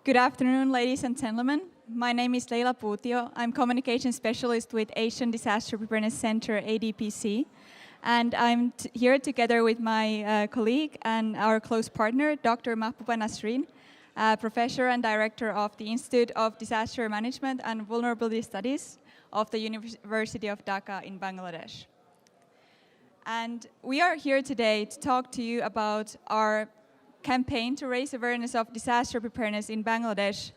Good afternoon, ladies and gentlemen. My name is Puutio. I'm Communication Specialist with Asian Disaster Preparedness Center, ADPC. And I'm here together with my colleague and our close partner, Dr. Nasreen, Professor and Director of the Institute of Disaster Management and Vulnerability Studies of the University of Dhaka in Bangladesh. And we are here today to talk to you about our campaign to raise awareness of disaster preparedness in Bangladesh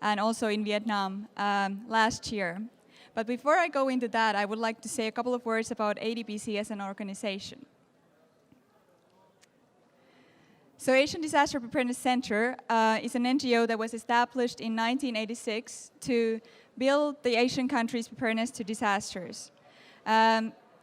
and also in Vietnam last year. But before I go into that, I would like to say a couple of words about ADPC as an organization. So Asian Disaster Preparedness Center is an NGO that was established in 1986 to build the Asian countries' preparedness to disasters.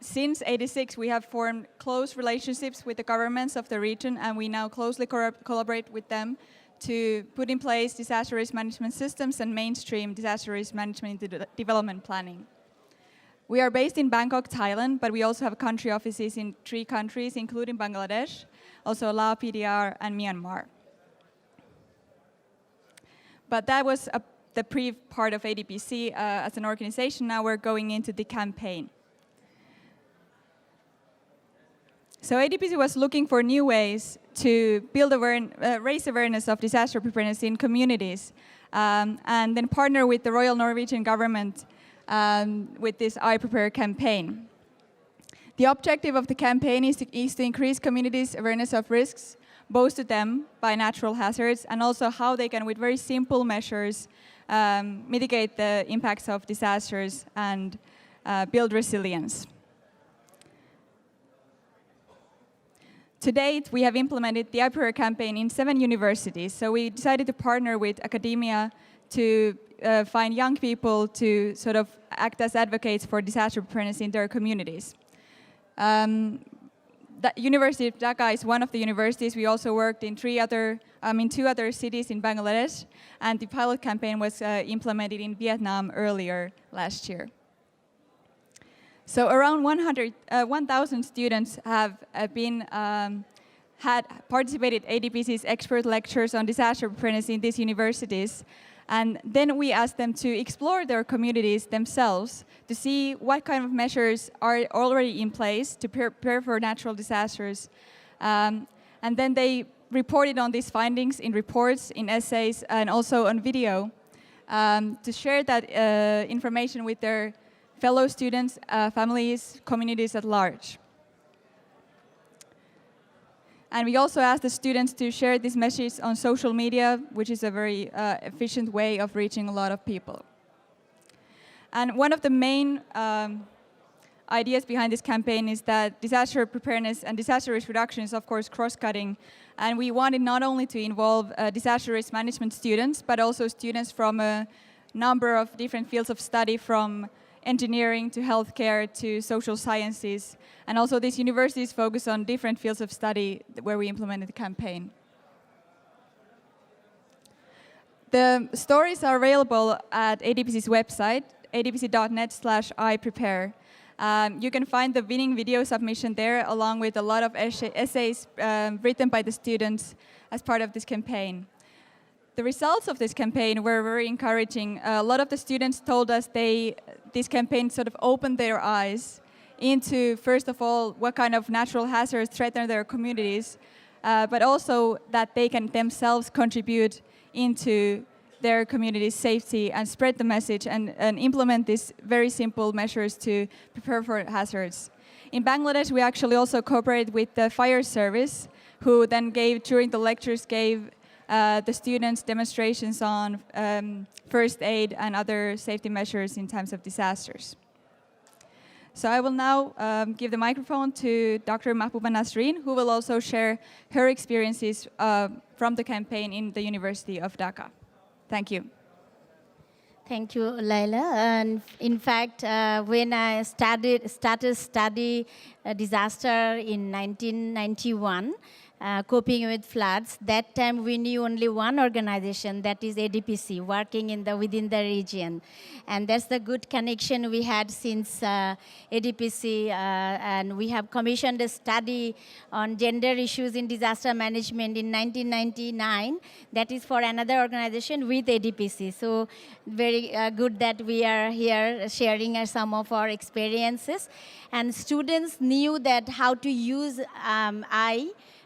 Since '86, we have formed close relationships with the governments of the region, and we now closely collaborate with them to put in place disaster risk management systems and mainstream disaster risk management into development planning. We are based in Bangkok, Thailand, but we also have country offices in 3 countries, including Bangladesh, also Laos, PDR, and Myanmar. But that was the brief part of ADPC as an organization. Now we're going into the campaign. So ADPC was looking for new ways to build raise awareness of disaster preparedness in communities, and then partner with the Royal Norwegian government with this iPrepare campaign. The objective of the campaign is to increase communities' awareness of risks, both to them by natural hazards, and also how they can, with very simple measures, mitigate the impacts of disasters and build resilience. To date, we have implemented the iPrepare campaign in 7 universities. So we decided to partner with academia to find young people to sort of act as advocates for disaster preparedness in their communities. The University of Dhaka is one of the universities. We also worked in 2 other cities in Bangladesh, and the pilot campaign was implemented in Vietnam earlier last year. So around 1,000 students have participated in ADPC's expert lectures on disaster preparedness in these universities. And then we asked them to explore their communities themselves to see what kind of measures are already in place to prepare for natural disasters. And then they reported on these findings in reports, in essays, and also on video to share that information with their fellow students, families, communities at large. And we also asked the students to share this message on social media, which is a very efficient way of reaching a lot of people. And one of the main ideas behind this campaign is that disaster preparedness and disaster risk reduction is, of course, cross-cutting. And we wanted not only to involve disaster risk management students, but also students from a number of different fields of study, from engineering to healthcare to social sciences. And also these universities focus on different fields of study where we implemented the campaign. The stories are available at ADPC's website, adpc.net/iPrepare. You can find the winning video submission there, along with a lot of essays written by the students as part of this campaign. The results of this campaign were very encouraging. A lot of the students told us this campaign sort of opened their eyes into, first of all, what kind of natural hazards threaten their communities, but also that they can themselves contribute into their community's safety and spread the message and implement these very simple measures to prepare for hazards. In Bangladesh, we actually also cooperated with the fire service, who then during the lectures, gave the students demonstrations on first aid and other safety measures in times of disasters. So I will now give the microphone to Dr. Nasreen, who will also share her experiences from the campaign in the University of Dhaka. Thank you. Thank you, Laila. And in fact, when I started study disaster in 1991, coping with floods. That time we knew only one organization, that is ADPC, working within the region. And that's the good connection we had since ADPC, and we have commissioned a study on gender issues in disaster management in 1999. That is for another organization with ADPC. So very good that we are here sharing some of our experiences. And students knew that how to use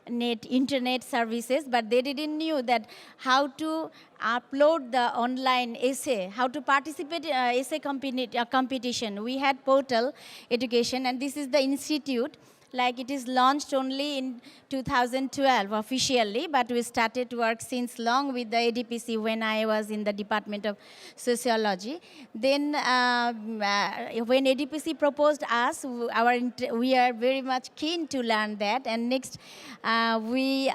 internet services, but they didn't knew that how to upload the online essay, how to participate in essay competition. We had portal education, and this is the institute. Like, it is launched only in 2012 officially, but we started work since long with the ADPC when I was in the Department of Sociology. Then when ADPC proposed us, we are very much keen to learn that. And next, we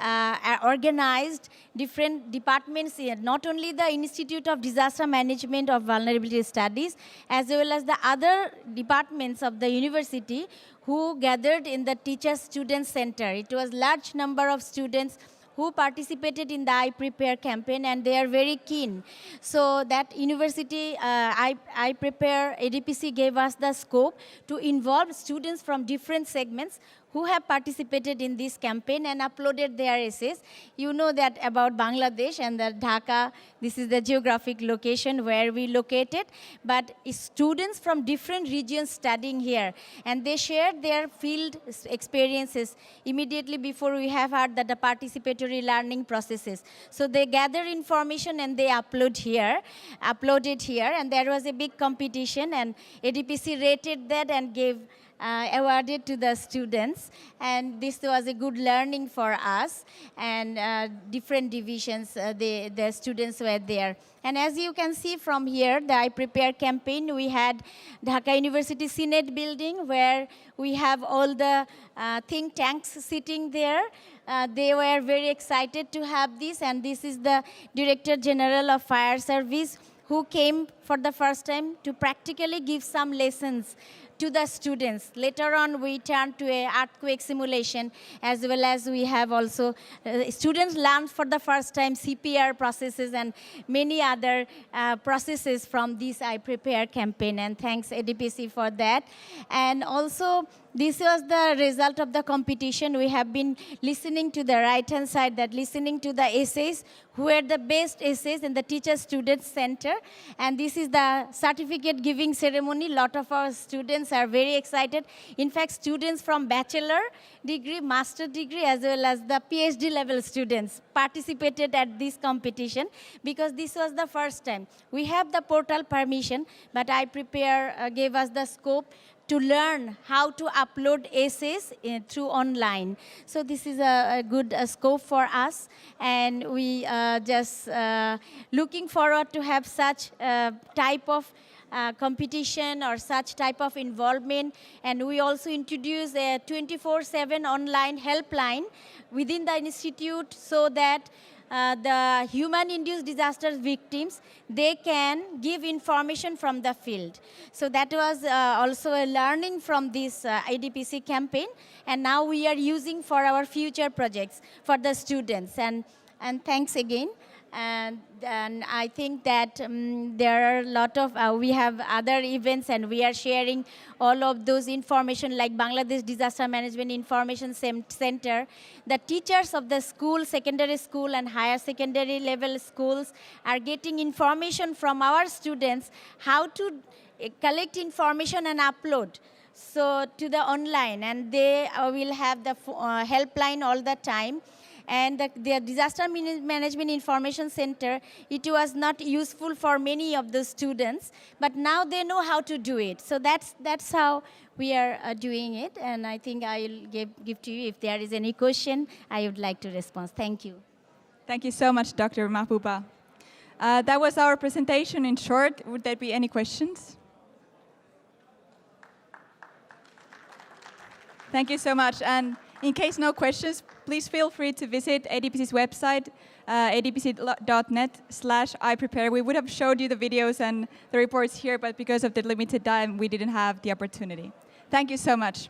organized different departments here, not only the Institute of Disaster Management of Vulnerability Studies, as well as the other departments of the university, who gathered in the Teacher-Student Center. It was large number of students who participated in the iPrepare campaign, and they are very keen. So that university, iPrepare, ADPC gave us the scope to involve students from different segments who have participated in this campaign and uploaded their essays. You know that about Bangladesh and the Dhaka, this is the geographic location where we located, but students from different regions studying here, and they shared their field experiences immediately before we have had the participatory learning processes. So they gather information and they uploaded here, and there was a big competition, and ADPC rated that and gave awarded to the students, and this was a good learning for us, and different divisions, the students were there. And as you can see from here, the iPrepare campaign, we had Dhaka University Senate building where we have all the think tanks sitting there. They were very excited to have this, and this is the Director General of Fire Service who came for the first time to practically give some lessons to the students. Later on, we turned to an earthquake simulation, as well as we have also, students learned for the first time CPR processes and many other processes from this iPrepare campaign, and thanks ADPC for that. And also, this was the result of the competition. We have been listening to the right-hand side, that listening to the essays, who were the best essays in the Teacher-Student Center. And this is the certificate giving ceremony. A lot of our students are very excited. In fact, students from bachelor degree, master degree, as well as the PhD level students participated at this competition, because this was the first time. We have the portal permission, but iPrepare gave us the scope to learn how to upload essays through online. So this is a good scope for us, and we just looking forward to have such type of competition or such type of involvement. And we also introduce a 24/7 online helpline within the institute, so that the human-induced disaster victims, they can give information from the field. So that was also a learning from this ADPC campaign, and now we are using for our future projects for the students. And thanks again. And I think that there are a lot of, we have other events, and we are sharing all of those information, like Bangladesh Disaster Management Information Center. The teachers of the school, secondary school and higher secondary level schools are getting information from our students how to collect information and upload so to the online, and they will have the helpline all the time. And the Disaster Management Information Center, it was not useful for many of the students, but now they know how to do it. So that's how we are doing it, and I think I'll give to you. If there is any question, I would like to respond. Thank you. Thank you so much, Dr. Mahbooba. That was our presentation in short. Would there be any questions? Thank you so much. And in case no questions, please feel free to visit ADPC's website, adpc.net/iPrepare. We would have showed you the videos and the reports here, but because of the limited time, we didn't have the opportunity. Thank you so much.